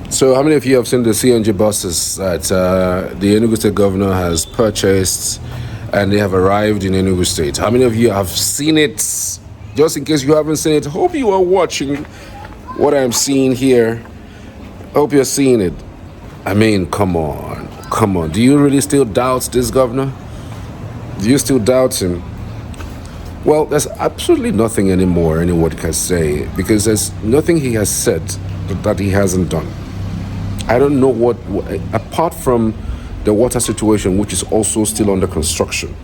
So, how many of you have seen the CNG buses that the Enugu State Governor has purchased and they have arrived in Enugu State? How many of you have seen it? Just in case you haven't seen it, hope you are watching what I'm seeing here. Hope you're seeing it. I mean, come on, come on. Do you really still doubt this governor? Do you still doubt him? Well, there's absolutely nothing anymore anyone can say because there's nothing he has said that he hasn't done. I don't know what, apart from the water situation, which is also still under construction.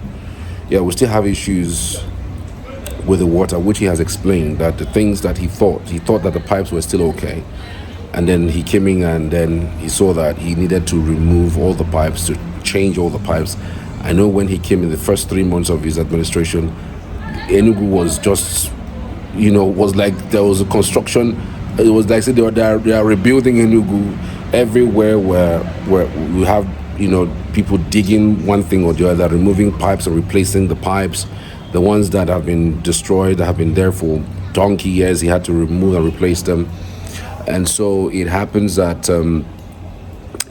Yeah, we still have issues with the water, which he has explained that the things that he thought that the pipes were still okay. And then he came in and then he saw that he needed to remove all the pipes, to change all the pipes. I know when he came in the first 3 months of his administration, Enugu was just, was like there was a construction. It was like they are rebuilding Enugu everywhere where we have people digging one thing or the other, removing pipes and replacing the pipes. The ones that have been destroyed, that have been there for donkey years, he had to remove and replace them. And so it happens that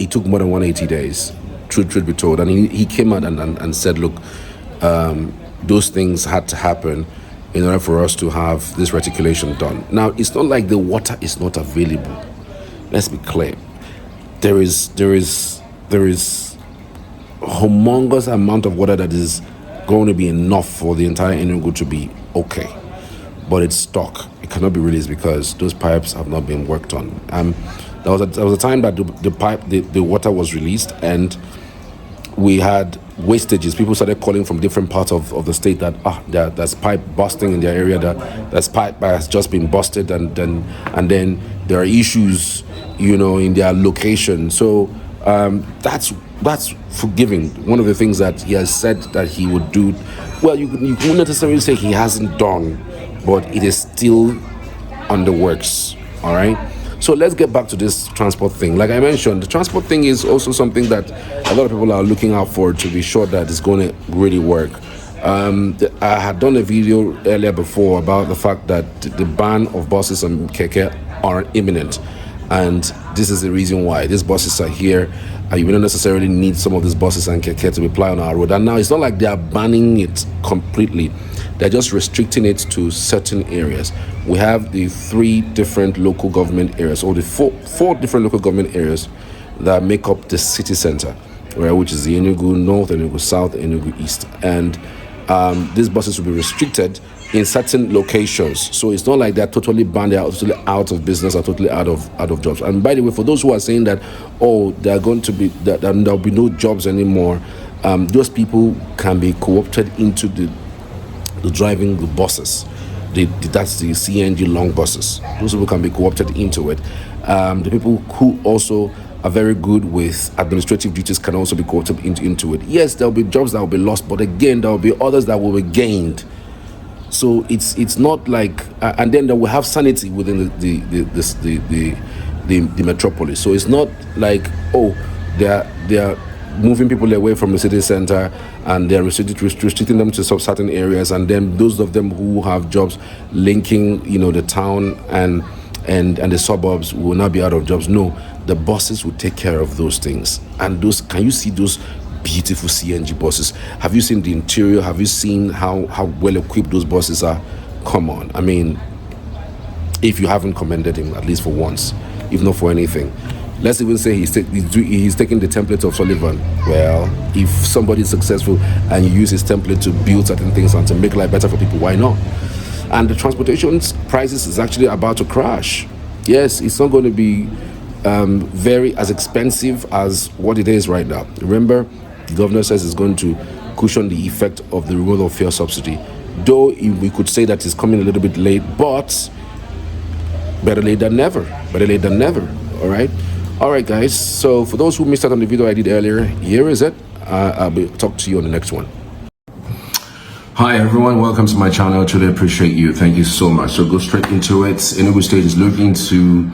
it took more than 180 days, truth be told. And he came out and said, look, those things had to happen in order for us to have this reticulation done. Now, it's not like the water is not available. Let's be clear. There is humongous amount of water that is going to be enough for the entire Enugu to be okay. But it's stuck. It cannot be released because those pipes have not been worked on. There was a time that the water was released and we had wastages. People started calling from different parts of the state that there's pipe busting in their area, that's pipe has just been busted, and then there are issues, in their location. So that's forgiving. One of the things that he has said that he would do, well, you wouldn't necessarily say he hasn't done, but it is still on the works. All right. So let's get back to this transport thing. Like I mentioned, the transport thing is also something that a lot of people are looking out for to be sure that it's going to really work. I had done a video earlier before about the fact that the ban of buses and keke are imminent. And this is the reason why these buses are here. You don't necessarily need some of these buses and keke to be applied on our road. And now it's not like they are banning it completely. They're just restricting it to certain areas. We have the 3 different local government areas, or the four different local government areas that make up the city center, right, which is the Enugu North, Enugu South, Enugu East. And these buses will be restricted in certain locations. So it's not like they're totally banned, they're totally out of business, or totally out of jobs. And by the way, for those who are saying that, they're going to be, that there'll be no jobs anymore, those people can be co-opted into the driving the buses. That's the CNG long buses. Those people can be co-opted into it. The people who also are very good with administrative duties can also be co-opted into it. Yes, there will be jobs that will be lost, but again, there will be others that will be gained. So it's not like, and then they will have sanity within the metropolis. So it's not like, they are moving people away from the city center and they're restricting them to some certain areas, and then those of them who have jobs linking the town and the suburbs will not be out of jobs. No, the buses will take care of those things. And those, can you see those beautiful CNG buses? Have you seen the interior? Have you seen how well equipped those buses are? Come on. I mean, if you haven't commended him at least for once, if not for anything, let's even say he's taking the template of Sullivan. Well, if somebody is successful and you use his template to build certain things and to make life better for people, why not? And the transportation prices is actually about to crash. Yes, it's not going to be very as expensive as what it is right now. Remember, the governor says it's going to cushion the effect of the removal of fuel subsidy. Though we could say that it's coming a little bit late, but better late than never. Better late than never. All right, guys. So for those who missed out on the video I did earlier, here is it. I'll be talk to you on the next one. Hi everyone, welcome to my channel. Truly appreciate you. Thank you so much. So go straight into it. Enugu State is looking to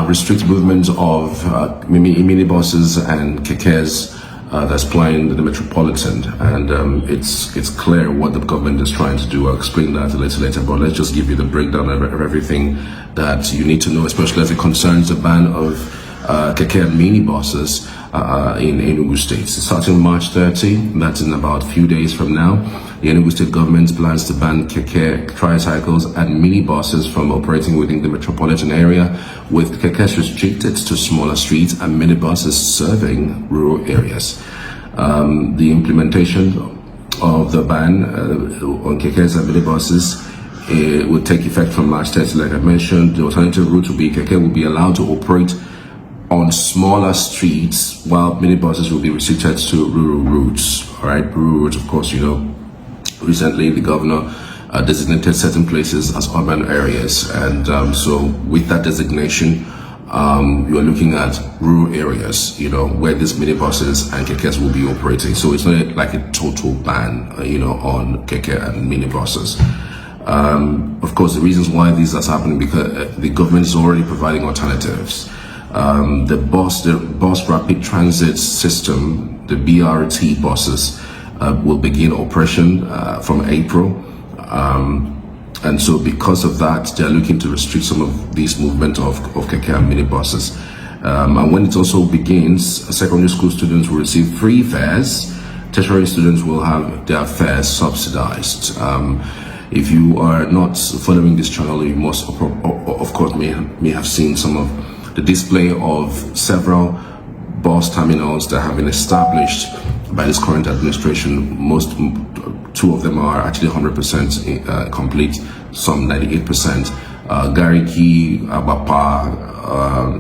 restrict movement of minibuses and kekes that's plying the metropolitan, and it's clear what the government is trying to do. I'll explain that a little later, but let's just give you the breakdown of everything that you need to know, especially as it concerns the ban of keke and mini buses in Enugu State. Starting March 30, that's in about a few days from now, the Enugu State government plans to ban keke, tricycles and mini buses from operating within the metropolitan area, with kekes restricted to smaller streets and mini buses serving rural areas. The implementation of the ban on kekes and mini buses will take effect from March 30, like I mentioned. The alternative route will be keke will be allowed to operate on smaller streets, while minibuses will be restricted to rural routes. All right, rural routes, of course, recently the governor designated certain places as urban areas, and so with that designation, you are looking at rural areas, where these minibuses and kekes will be operating. So it's not like a total ban, on keke and minibuses. Of course, the reasons why this is happening because the government is already providing alternatives. The bus rapid transit system, the BRT buses, will begin operation from April. And so because of that, they're looking to restrict some of these movement of keke and minibuses. And when it also begins, secondary school students will receive free fares. Tertiary students will have their fares subsidized. If you are not following this channel, you must, of course, may have seen some of the display of several bus terminals that have been established by this current administration. Two of them are actually 100% complete, some 98%. Gariki, Abapa,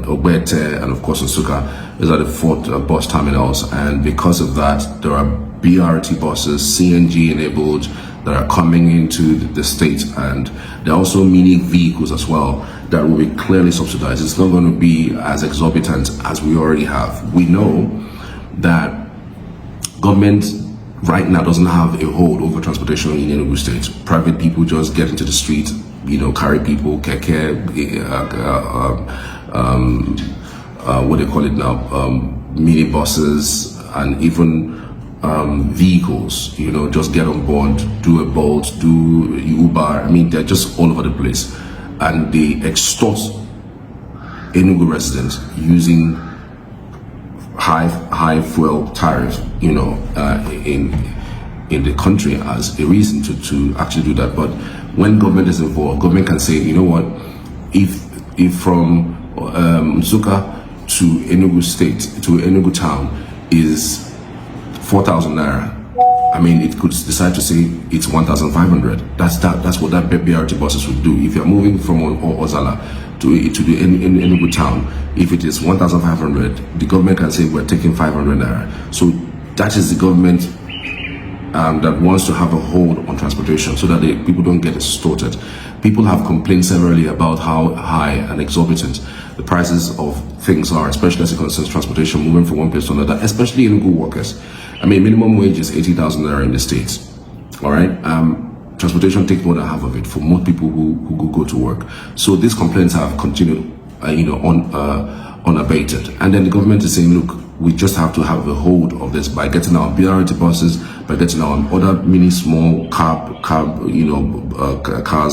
Obete, and of course Nsukka. These are the 4 bus terminals, and because of that, there are BRT buses, CNG enabled, that are coming into the state, and there are also mini vehicles as well that will be clearly subsidized. It's not going to be as exorbitant as we already have. We know that government right now doesn't have a hold over transportation in Enugu State. Private people just get into the street, carry people, keke, what do they call it now, mini buses, and even vehicles, just get on board, do a Bolt, do Uber. I mean, they're just all over the place, and they extort Enugu residents using high fuel tariff, in the country as a reason to actually do that. But when government is involved, government can say, you know what, if from Nsukka to Enugu State to Enugu town is 4,000 naira. I mean, it could decide to say it's 1,500. That's what that BRT buses would do. If you're moving from Ozala to the Enugu town, if it is 1,500, the government can say we're taking 500 naira. So that is the government that wants to have a hold on transportation so that people don't get extorted. People have complained severally about how high and exorbitant the prices of things are, especially as it concerns transportation, moving from one place to another, especially Enugu workers. I mean, minimum wage is 80,000 naira in the States. All right. Transportation takes more than half of it for most people who go to work. So these complaints have continued, unabated. And then the government is saying, look, we just have to have a hold of this by getting our BRT buses, by getting our other mini small cars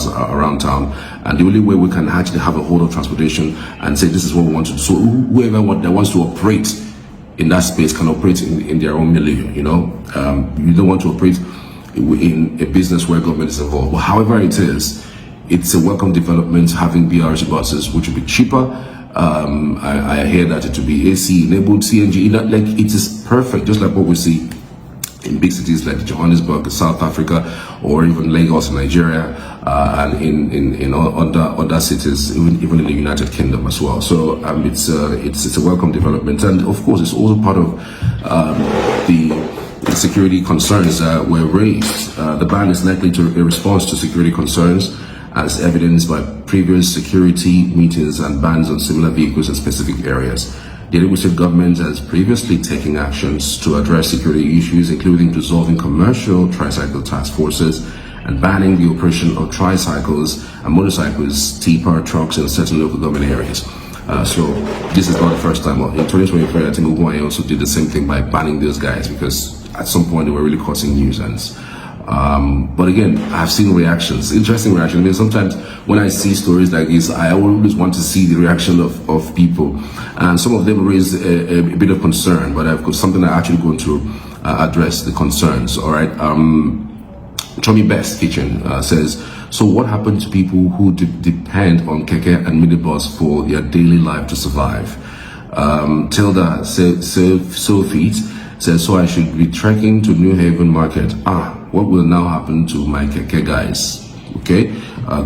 around town. And the only way we can actually have a hold of transportation and say this is what we want to do. So whoever that wants to operate in that space can operate in their own milieu. You don't want to operate in a business where government is involved. But however it is, it's a welcome development having BRT buses, which will be cheaper. I hear that it will be AC enabled, CNG, like it is perfect, just like what we see in big cities like Johannesburg, South Africa, or even Lagos, Nigeria, and in other cities, even in the United Kingdom as well. So it's a welcome development, and of course, it's also part of the security concerns that were raised. The ban is likely to be a response to security concerns, as evidenced by previous security meetings and bans on similar vehicles in specific areas. The Enugu State government has previously taken actions to address security issues, including dissolving commercial tricycle task forces and banning the operation of tricycles and motorcycles, tipper trucks in certain local government areas. So this is not the first time. In 2023, I think Uguay also did the same thing by banning those guys, because at some point they were really causing nuisance. But again, I've seen reactions, interesting reactions. I mean, sometimes when I see stories like this, I always want to see the reaction of people. And some of them raise a bit of concern, but I've got something I'm actually going to address the concerns, all right? Tommy Best Kitchen says, so what happened to people who depend on keke and minibus for their daily life to survive? Tilda Sophie says, so I should be trekking to New Haven Market. What will now happen to my keke guys? Okay,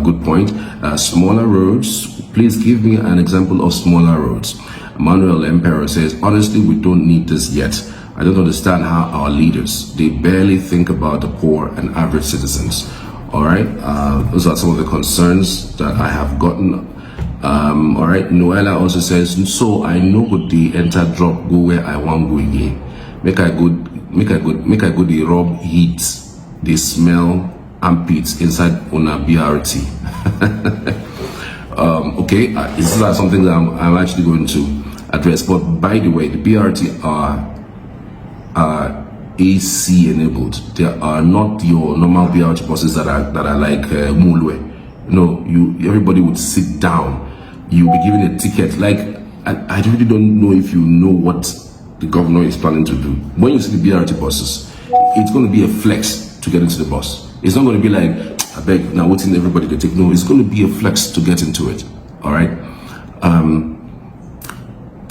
good point. Smaller roads, please give me an example of smaller roads. Manuel Emperor says, honestly, we don't need this yet. I don't understand how our leaders, they barely think about the poor and average citizens. All right, those are some of the concerns that I have gotten. All right, Noella also says, so I know what the enter drop go where I want go again. Make I go the rub heat, the smell armpits inside on a BRT. Okay, this is something that I'm actually going to address. But by the way, the BRT are AC enabled. They are not your normal BRT buses that are like Mulwe. No, everybody would sit down. You'll be given a ticket. Like I really don't know if you know what the governor is planning to do. When you see the BRT buses, it's going to be a flex to get into the bus. It's not going to be like, I beg, now waiting everybody to take. No, it's going to be a flex to get into it. All right.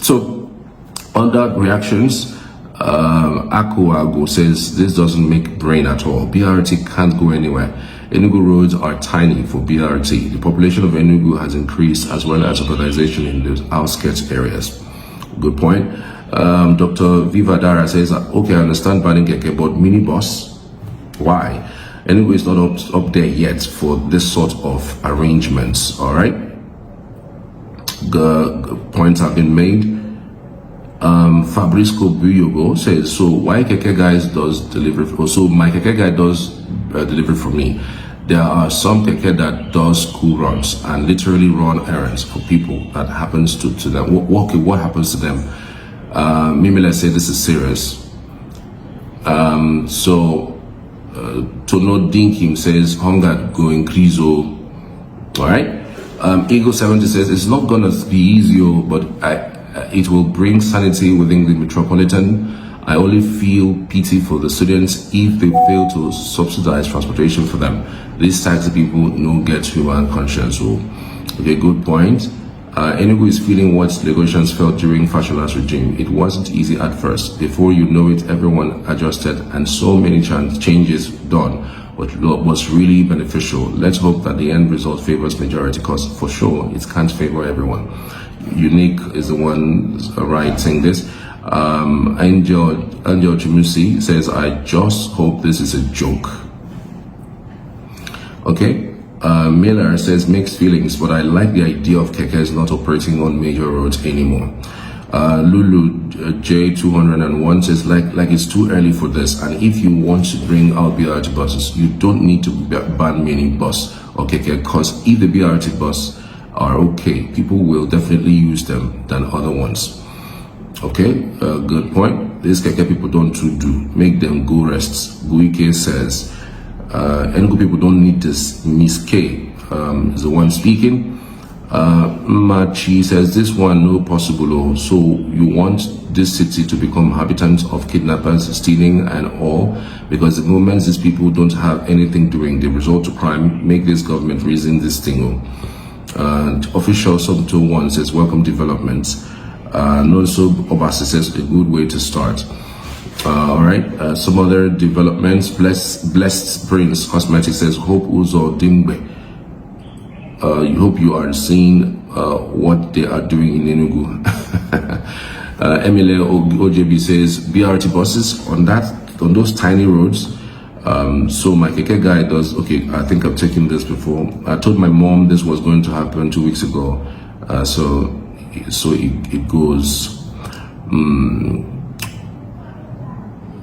So on that reactions, Akuago says this doesn't make brain at all. BRT can't go anywhere. Enugu roads are tiny for BRT. The population of Enugu has increased as well as urbanization in the outskirts areas. Good point. Dr. Vivadara says, okay, I understand banning keke, but minibus, why? Enugu is not up there yet for this sort of arrangements. All right. Points have been made. Fabrisco Buyogo says, so why keke guys does delivery? So my keke guy does delivery for me. There are some keke that does school runs and literally run errands for people. That happens to them. What happens to them? Maybe let's say this is serious. Tono Dinkim says hunger go increase. All right. Eagle 70 says it's not gonna be easy, but it will bring sanity within the metropolitan. I only feel pity for the students if they fail to subsidize transportation for them. These taxi people no get human conscience. Okay, good point. Enugu is feeling what Lagosians felt during Fashion's regime. It wasn't easy at first. Before you know it, everyone adjusted and so many changes done. What was really beneficial. Let's hope that the end result favors majority, because for sure it can't favor everyone. Unique is the one writing this. Angel Chimusi says, I just hope this is a joke. Okay. Miller says, mixed feelings, but I like the idea of kekes not operating on major roads anymore. Lulu J201 says, like it's too early for this, and if you want to bring out BRT buses, you don't need to ban mini bus or keke, because if the BRT bus are okay, people will definitely use them than other ones. Okay, good point. These keke people don't do. Make them go rest. Guike says, Enugu people don't need this. Miss K is the one speaking. Machi says, this one no possible. So you want this city to become habitants of kidnappers, stealing and all, because the moment these people don't have anything doing, they resort to crime, make this government reason this thing. And official Subto 1 says, welcome developments. And also Obasi says, a good way to start. All right, some other developments. Blessed Prince Cosmetics says, hope Uzo Dimbe. Hope you are seeing what they are doing in Enugu. Emile OJB says, BRT buses on those tiny roads. So my keke guy does, okay, I think I've taken this before. I told my mom this was going to happen 2 weeks ago. So it goes,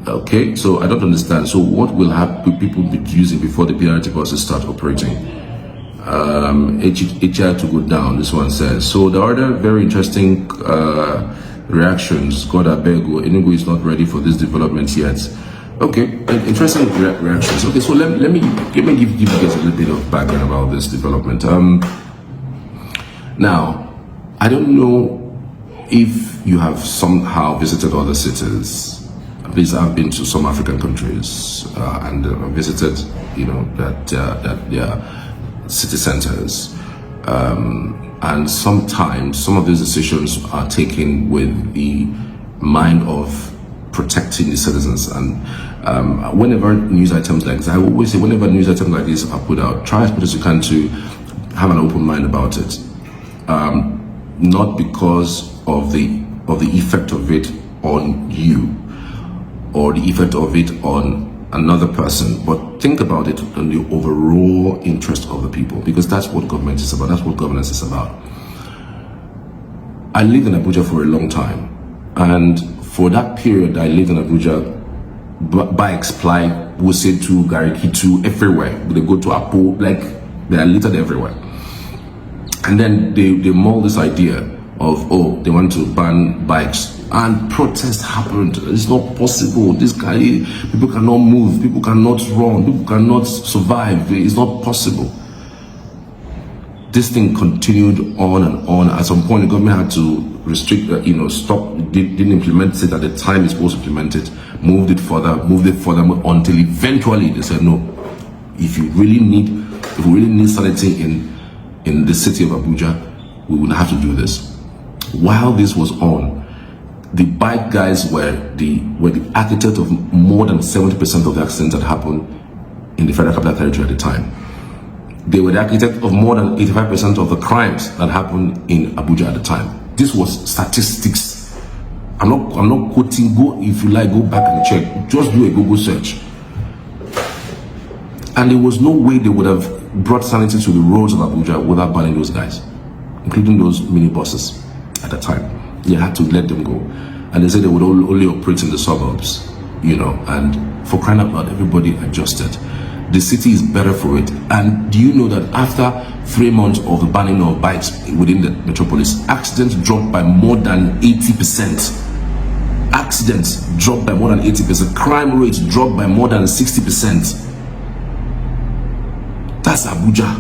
okay, so I don't understand. So what will people be using before the BRT buses start operating? HR to go down, this one says. So the other very interesting reactions, God Abego, Enugu is not ready for this development yet. Okay, interesting reactions. Okay, so let me give you guys a little bit of background about this development. Now, I don't know if you have somehow visited other cities. At least I've been to some African countries and visited, that their city centers. And sometimes some of these decisions are taken with the mind of protecting the citizens. And whenever news items like this, I always say, whenever news items like this are put out, try as much as you can to have an open mind about it. Not because of the effect of it on you or the effect of it on another person, but think about it on the overall interest of the people, because that's what government is about. That's what governance is about. I lived in Abuja for a long time, and for that period I lived in Abuja, bikes ply, Wusetu, Garikitu, everywhere. They go to Apo, like they are littered everywhere. And then they mold this idea of, oh, they want to ban bikes, and protest happened. It's not possible. This guy, people cannot move, people cannot run, people cannot survive. It's not possible. This thing continued on and on. At some point, the government had to restrict, stop, didn't implement it at the time it's supposed to implement it, moved it further, until eventually they said, no, if we really need sanity in the city of Abuja, we would have to do this. While this was on, the bike guys were the architect of more than 70% of the accidents that happened in the Federal Capital Territory at the time. They were the architect of more than 85% of the crimes that happened in Abuja at the time. This was statistics. I'm not quoting. Go, if you like, go back and check. Just do a Google search. And there was no way they would have brought sanity to the roads of Abuja without banning those guys, including those minibuses at the time. They had to let them go. And they said they would only operate in the suburbs, and for crying out loud, everybody adjusted. The city is better for it. And do you know that after 3 months of the banning of bikes within the metropolis, accidents dropped by more than 80%. Accidents dropped by more than 80%. Crime rates dropped by more than 60%. That's Abuja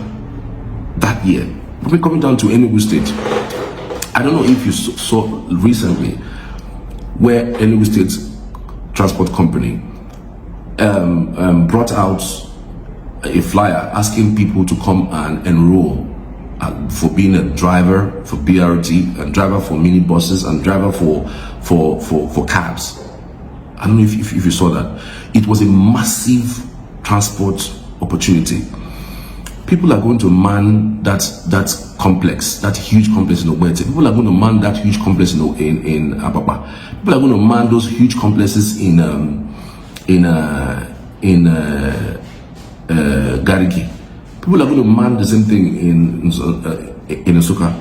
that year. We're coming down to Enugu State. I don't know if you saw recently where Enugu State Transport Company brought out a flyer asking people to come and enroll for being a driver for BRT, and driver for minibuses, and driver for cabs. I don't know if you saw that. It was a massive transport opportunity. People are going to man that complex, that huge complex in Ogbete. People are going to man that huge complex in Ababa. People are going to man those huge complexes in Gariki. People are going to man the same thing in Nsukka.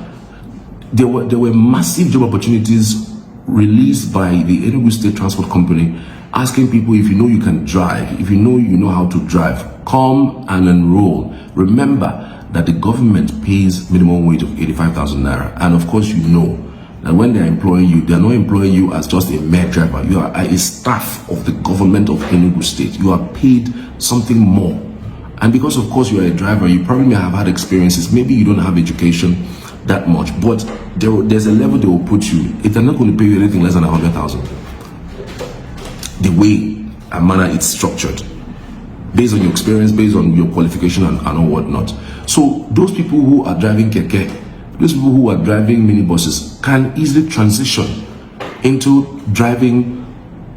There were massive job opportunities released by the Enugu State Transport Company, asking people, if you know you can drive, if you know how to drive, come and enroll. Remember that the government pays minimum wage of 85,000 naira, and of course you know that when they're employing you, they're not employing you as just a mere driver. You are a staff of the government of Enugu State. You are paid something more. And because of course you are a driver, you probably may have had experiences. Maybe you don't have education that much, but there's a level they will put you. If they're not going to pay you anything less than 100,000, the way and manner it's structured, based on your experience, based on your qualification and all whatnot. So those people who are driving keke, those people who are driving minibuses can easily transition into driving,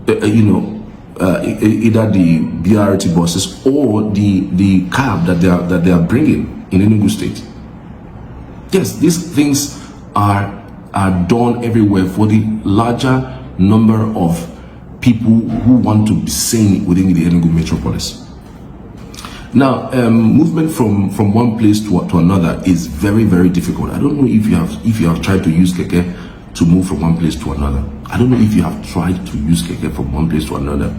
either the BRT buses or the cab that they are bringing in Enugu State. Yes, these things are done everywhere for the larger number of people who want to be seen within the Enugu metropolis. Now, movement from one place to another is very, very difficult. I don't know if you have tried to use keke to move from one place to another. I don't know if you have tried to use keke from one place to another.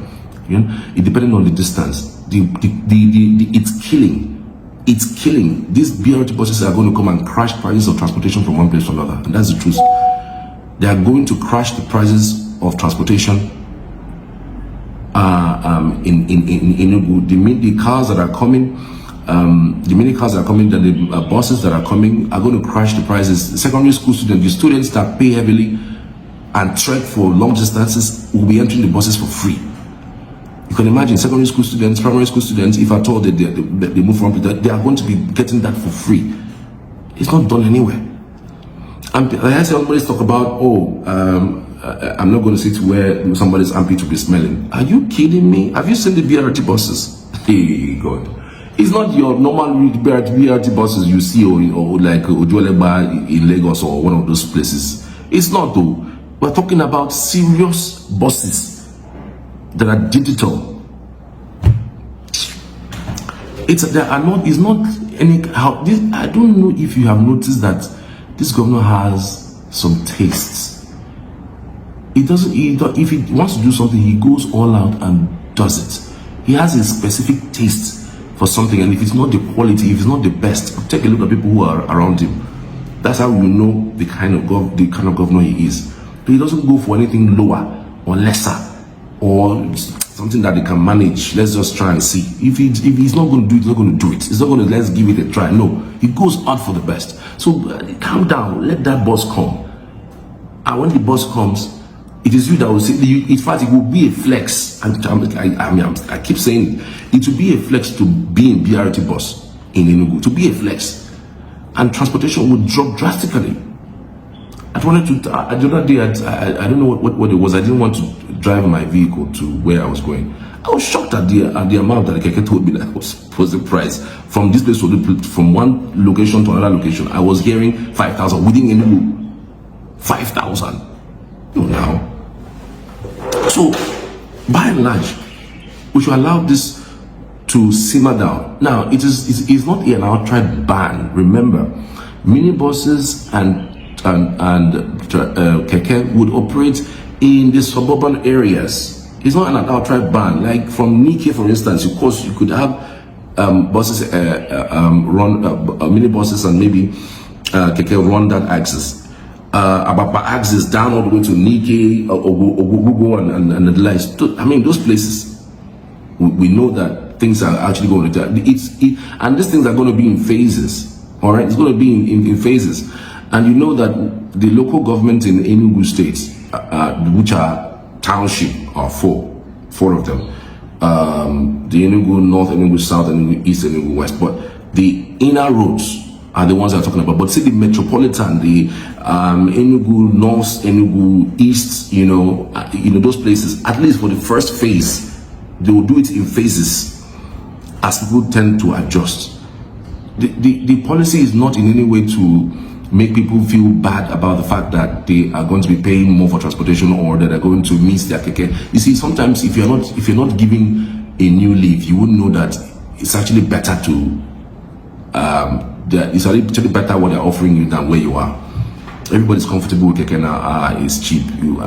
It depending on the distance. It's killing. It's killing. These BRT buses are going to come and crash prices of transportation from one place to another, and that's the truth. They are going to crash the prices of transportation in Enugu. The cars that are coming, the mini cars that are coming, the buses that are coming are going to crash the prices. Secondary school students, the students that pay heavily and trek for long distances will be entering the buses for free. You can imagine secondary school students, primary school students, if at all they move from, they are going to be getting that for free. It's not done anywhere. And I hear somebody talk about, I'm not going to sit where somebody's armpit to be smelling. Are you kidding me? Have you seen the BRT buses? Hey, God. It's not your normal BRT buses you see or like Ojuelegba in Lagos or one of those places. It's not though. We're talking about serious buses that are digital. It's not any how this. I don't know if you have noticed that this governor has some tastes. He doesn't. If he wants to do something, he goes all out and does it. He has a specific taste for something, and if it's not the quality, if it's not the best, take a look at people who are around him. That's how you know the kind of governor he is. But he doesn't go for anything lower or lesser or something that they can manage. Let's just try and see. If he's not going to do it, he's not going to do it. He's not going to let's give it a try. No, he goes out for the best. So calm down, let that bus come. And when the bus comes, it is you that will say, in fact, it will be a flex. I keep saying it will be a flex to be in BRT bus in Enugu, to be a flex. And transportation would drop drastically. The other day, I don't know what it was. I didn't want to drive my vehicle to where I was going. I was shocked at the amount that the keke told me that was the price. From this place from one location to another location, I was hearing 5,000 within Enugu. 5,000. Now. So, by and large, we should allow this to simmer down. Now, it's not an outright ban. Remember, minibuses and keke would operate in the suburban areas. It's not an outright ban. Like from Nike, for instance, of course, you could have buses run minibuses and maybe keke run that axis. Ababa axis down all the way to Nike or Google and the likes. I mean, those places, we know that things are actually going to and these things are going to be in phases. All right, it's going to be in phases. And you know that the local government in Enugu State, which are township, are four of them. The Enugu North, Enugu South, Enugu East, Enugu West. But the inner roads are the ones I'm talking about. But see the metropolitan, the Enugu North, Enugu East, you know those places. At least for the first phase, they will do it in phases, as people tend to adjust. The policy is not in any way to make people feel bad about the fact that they are going to be paying more for transportation or that they're going to miss their keke. You see, sometimes if you're not giving a new leaf, you wouldn't know that it's actually better to it's actually better what they're offering you than where you are. Everybody's comfortable with keke now. It's cheap. You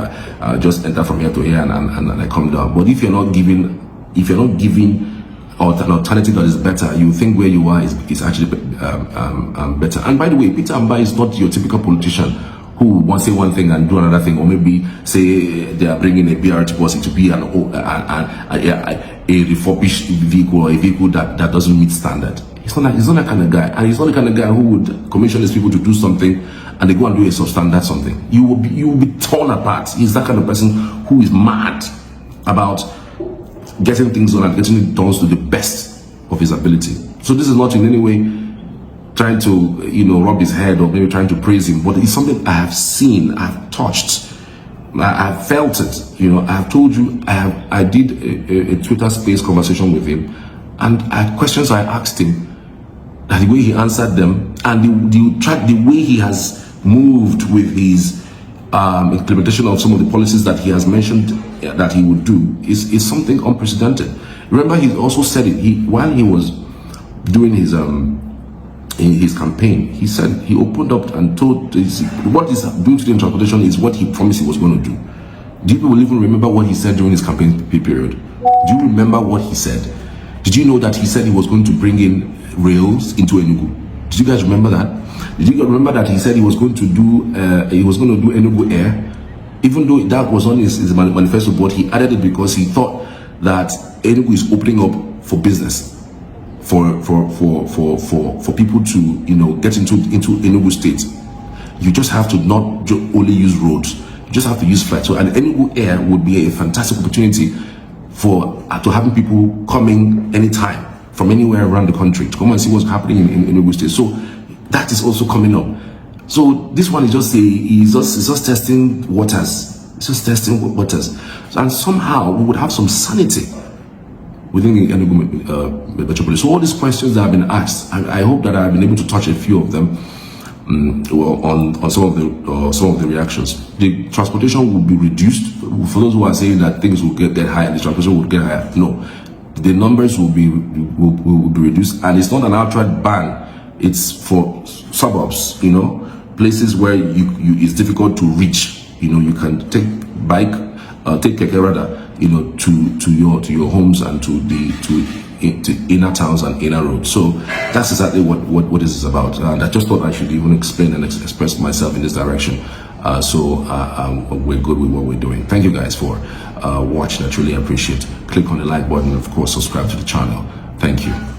just enter from here to here and I come down. But if you're not giving an alternative that is better, you think where you are is actually better. And by the way, Peter Mbah is not your typical politician who wants to say one thing and do another thing, or maybe say they are bringing a BRT bus to be a refurbished vehicle or a vehicle that doesn't meet standard. He's not that kind of guy, and he's not the kind of guy who would commission his people to do something and they go and do a substandard something. You will be torn apart. He's that kind of person who is mad about getting things done and getting it done to the best of his ability. So this is not in any way trying to rub his head or maybe trying to praise him, but it's something I have seen, I've touched, I've felt it. I have told you, I did a Twitter space conversation with him, and questions I asked him, and the way he answered them, and the way he has moved with his implementation of some of the policies that he has mentioned that he would do is something unprecedented. Remember, he also said it while he was doing his campaign. He said he opened up and told what he's doing today in transportation is what he promised he was going to do. Do you people even remember what he said during his campaign period? Do you remember what he said? Did you know that he said he was going to bring in rails into Enugu? Did you guys remember that? Did you remember that he said he was going to do Enugu Air? Even though that was on his manifesto, but he added it because he thought that Enugu is opening up for business, for people to, you know, get into Enugu State. You just have to not only use roads, you just have to use flight. So an Enugu Air would be a fantastic opportunity for to having people coming anytime from anywhere around the country to come and see what's happening in Enugu State. So that is also coming up. So this one is just testing waters. It's just testing waters. And somehow we would have some sanity within the Enugu metropolis. So all these questions that have been asked, I hope that I've been able to touch a few of them on some of the reactions. The transportation will be reduced. For those who are saying that things will get higher, the transportation will get higher. No, the numbers will be reduced, and it's not an outright ban. It's for suburbs, you know, places where it's difficult to reach. You know, you can take take keke rather, you know, to your homes and to inner towns and inner roads. So that's exactly what this is about. And I just thought I should even explain and express myself in this direction. So we're good with what we're doing. Thank you guys for watching. I truly appreciate. Click on the like button and of course subscribe to the channel. Thank you.